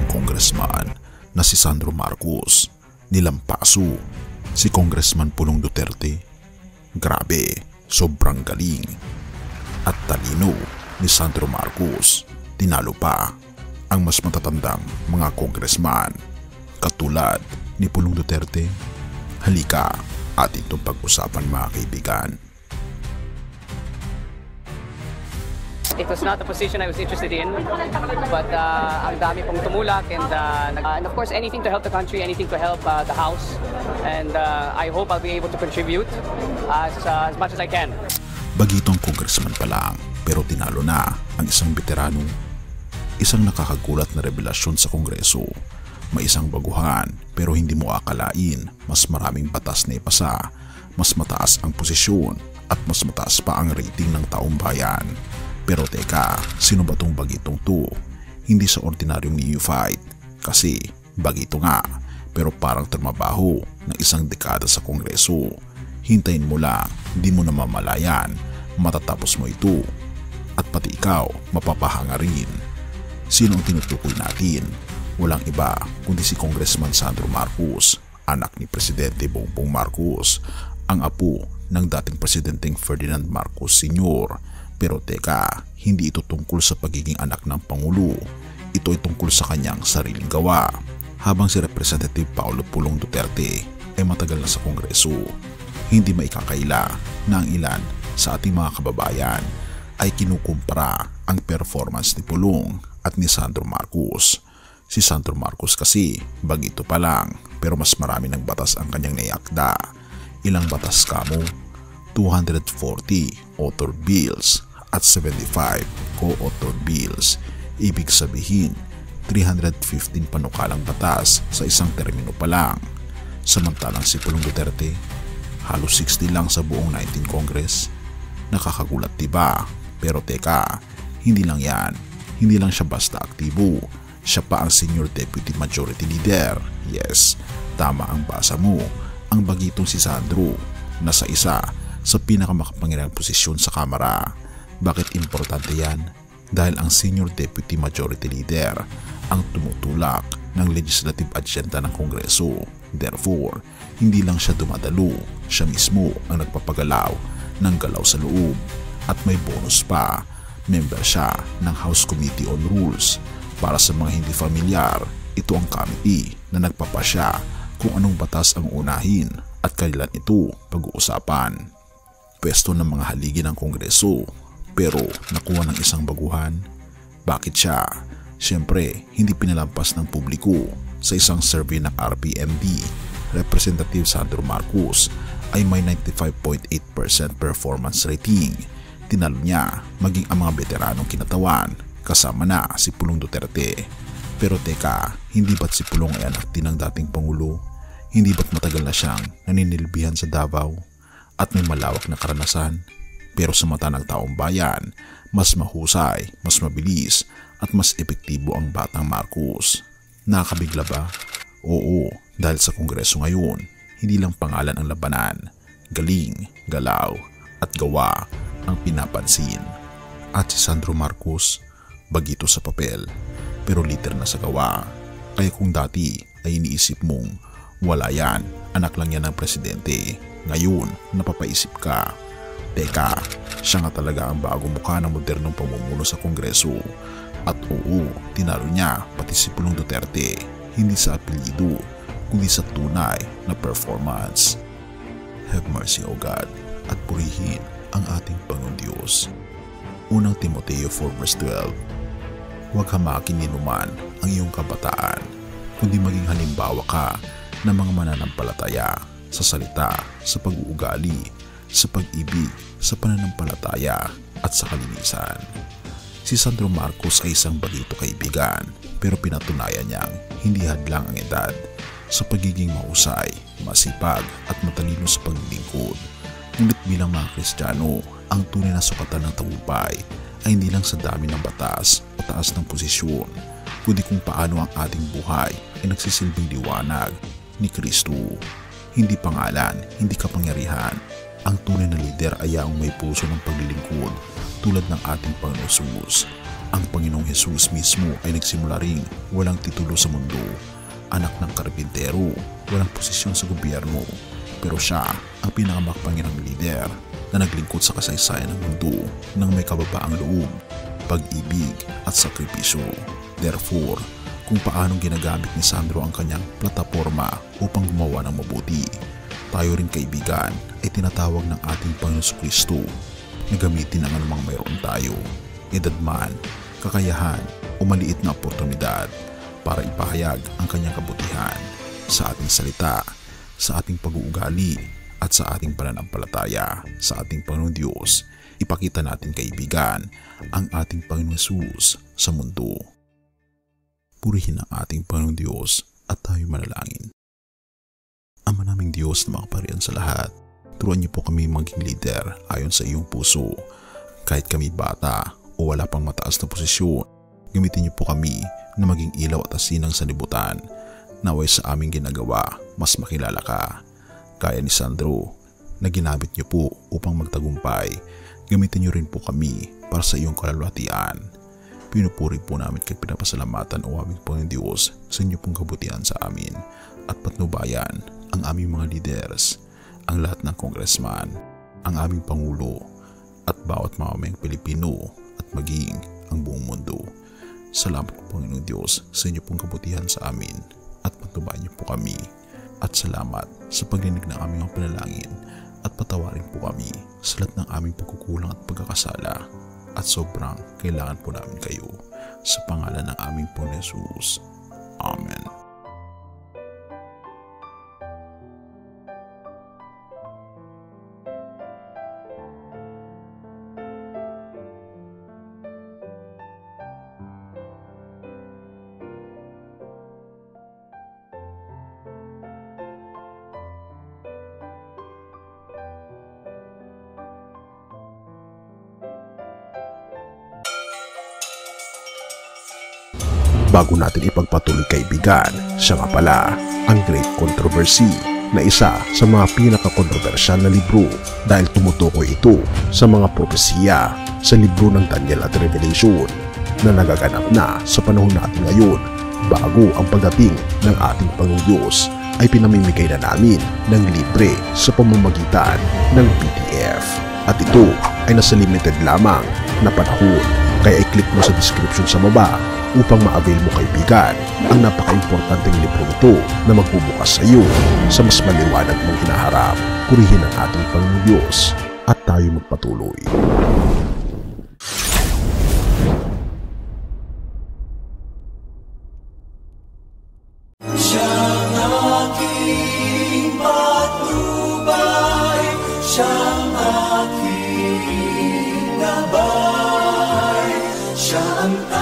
congressman na si Sandro Marcos. Nilampaso si Congressman Pulong Duterte. Grabe, sobrang galing at talino ni Sandro Marcos. Tinalo pa ang mas matatandang mga congressman katulad ni Pulong Duterte. Halika, atin itong pag-usapan mga kaibigan. It was not a position I was interested in, but ang dami pong tumulak and of course anything to help the country, anything to help the House, and I hope I'll be able to contribute as much as I can. Bagitong congressman pa lang pero tinalo na ang isang veterano. Isang nakakagulat na revelasyon sa Kongreso. May isang baguhan pero hindi mo akalain mas maraming batas na ipasa, mas mataas ang posisyon at mas mataas pa ang rating ng taong bayan. Pero teka, sino ba tong bagitong to? Hindi sa ordinaryong neophyte kasi bagito nga pero parang trumabaho ng isang dekada sa Kongreso. Hintayin mo lang, di mo namamalayan, matatapos mo ito at pati ikaw mapapahanga rin. Sino ang tinutukoy natin? Walang iba kundi si Congressman Sandro Marcos, anak ni Presidente Bongbong Marcos, ang apo ng dating Presidenteng Ferdinand Marcos Sr. Pero teka, hindi ito tungkol sa pagiging anak ng Pangulo. Ito ay tungkol sa kanyang sariling gawa. Habang si Representative Paulo Pulong Duterte ay matagal na sa Kongreso, hindi maikakaila na ang ilan sa ating mga kababayan ay kinukumpara ang performance ni Pulong at ni Sandro Marcos. Si Sandro Marcos kasi bagito pa lang pero mas marami ng batas ang kanyang naiakda. Ilang batas kamo? 240 author bills at 75 co-author bills. Ibig sabihin 315 panukalang batas sa isang termino pa lang. Samantalang si Pulong Duterte halos 60 lang sa buong 19 Congress. Nakakagulat diba? Pero teka, hindi lang yan. Hindi lang siya basta aktibo. Siya pa ang Senior Deputy Majority Leader. Yes, tama ang basa mo. Ang bagitong si Sandro nasa isa sa pinakamakapangyarihang posisyon sa Kamara. Bakit importante yan? Dahil ang Senior Deputy Majority Leader ang tumutulak ng legislative agenda ng Kongreso. Therefore, hindi lang siya dumadalo, siya mismo ang nagpapagalaw ng galaw sa loob. At may bonus pa, member siya ng House Committee on Rules. Para sa mga hindi familiar, ito ang committee na nagpapasya kung anong batas ang unahin at kailan ito pag-uusapan. Pwesto ng mga haligi ng Kongreso pero nakuha ng isang baguhan. Bakit siya? Siyempre, hindi pinalampas ng publiko. Sa isang survey ng RPMD, Representative Sandro Marcos ay may 95.8% performance rating. Tinalo niya maging ang mga veteranong kinatawan kasama na si Pulong Duterte. Pero teka, hindi ba't si Pulong ay anak din ng dating Pangulo? Hindi ba't matagal na siyang naninilbihan sa Davao at may malawak na karanasan? Pero sa mata ng taong bayan, mas mahusay, mas mabilis at mas epektibo ang batang Marcos. Nakakabigla ba? Oo, dahil sa Kongreso ngayon, hindi lang pangalan ang labanan. Galing, galaw at gawa ang pinapansin. At si Sandro Marcos, bagito sa papel pero liter na sa gawa. Kaya kung dati ay iniisip mong wala yan, anak lang yan ng presidente, ngayon napapaisip ka, teka, siya nga talaga ang bagong mukha ng modernong pamumuno sa Kongreso. At oo, tinalo niya pati si Pulong Duterte, hindi sa apelyido kundi sa tunay na performance. Have mercy o God at purihin ang ating Panginoon Diyos. Unang Timoteo 4:12. Huwag hamakin ni numan ang iyong kabataan, kundi maging halimbawa ka ng mga mananampalataya sa salita, sa pag-uugali, sa pag-ibig, sa pananampalataya at sa kalinisan. Si Sandro Marcos ay isang bagito kaibigan pero pinatunayan niyang hindi hadlang ang edad sa pagiging mahusay, masipag at matalino sa paglilingkod. Ngunit bilang mga Kristiyano, ang tunay na sukatan ng tagumpay ay hindi lang sa dami ng batas o taas ng posisyon, kundi kung paano ang ating buhay ay nagsisilbing liwanag ni Kristo. Hindi pangalan, hindi kapangyarihan. Ang tunay na lider ay ang may puso ng paglilingkod tulad ng ating Panginoon Jesus. Ang Panginoong Hesus mismo ay nagsimula ring walang titulo sa mundo. Anak ng karpintero, walang posisyon sa gobyerno, pero siya ang pinakamakapangyarihang lider na naglingkod sa kasaysayan ng mundo ng may kababaang loob, pag-ibig at sakripisyo. Therefore, kung paanong ginagamit ni Sandro ang kanyang plataforma upang gumawa ng mabuti, tayo rin kaibigan ay tinatawag ng ating Panginoon Kristo na gamitin ang anumang mayroon tayo, edad man, kakayahan o maliit na oportunidad para ipahayag ang kanyang kabutihan sa ating salita, sa ating pag-uugali at sa ating pananampalataya sa ating Panginoon Diyos. Ipakita natin kaibigan ang ating Panginoon Hesus sa mundo. Purihin ang ating Panginoon Diyos at tayo manalangin. Ama naming Diyos na makaparian sa lahat, turuan niyo po kami maging leader ayon sa iyong puso. Kahit kami bata o wala pang mataas na posisyon, gamitin niyo po kami na maging ilaw at asinang sanlibutan. Naway sa aming ginagawa, mas makilala ka. Kaya ni Sandro na ginamit niyo po upang magtagumpay, gamitin niyo rin po kami para sa iyong kalulwatian. Pinupuri po namin kay pinapasalamatan o aming Panginoon Diyos sa inyo pong kabutihan sa amin at patnubayan ang aming mga leaders, ang lahat ng congressman, ang aming Pangulo at bawat mamamayang Pilipino at maging ang buong mundo. Salamat po Panginoon Diyos sa inyo pong kabutihan sa amin at patnubayan niyo po kami. At salamat sa paglinig ng aming mga panalangin at patawarin po kami sa lahat ng aming pagkukulang at pagkakasala at sobrang kailangan po namin kayo sa pangalan ng aming Panginoon Hesus. Amen. Bago natin ipagpatuloy kaibigan, siya nga pala ang Great Controversy na isa sa mga pinaka-kontrobersyal na libro dahil tumutukoy ito sa mga propesiya sa libro ng Daniel at Revelation na nagaganap na sa panahon natin ngayon bago ang pagdating ng ating Panginoong Diyos ay pinamimigay na namin ng libre sa pamamagitan ng PDF. At ito ay nasa limited lamang na panahon, kaya i-click mo sa description sa baba upang ma-avail mo kaibigan ang napaka-importanteng libro ito na magbubukas sa iyo sa mas maliwanag mong hinaharap. Purihin ang ating Panginoong Diyos at tayo magpatuloy. Siyang aking patnubay, siyang aking gabay, siya ang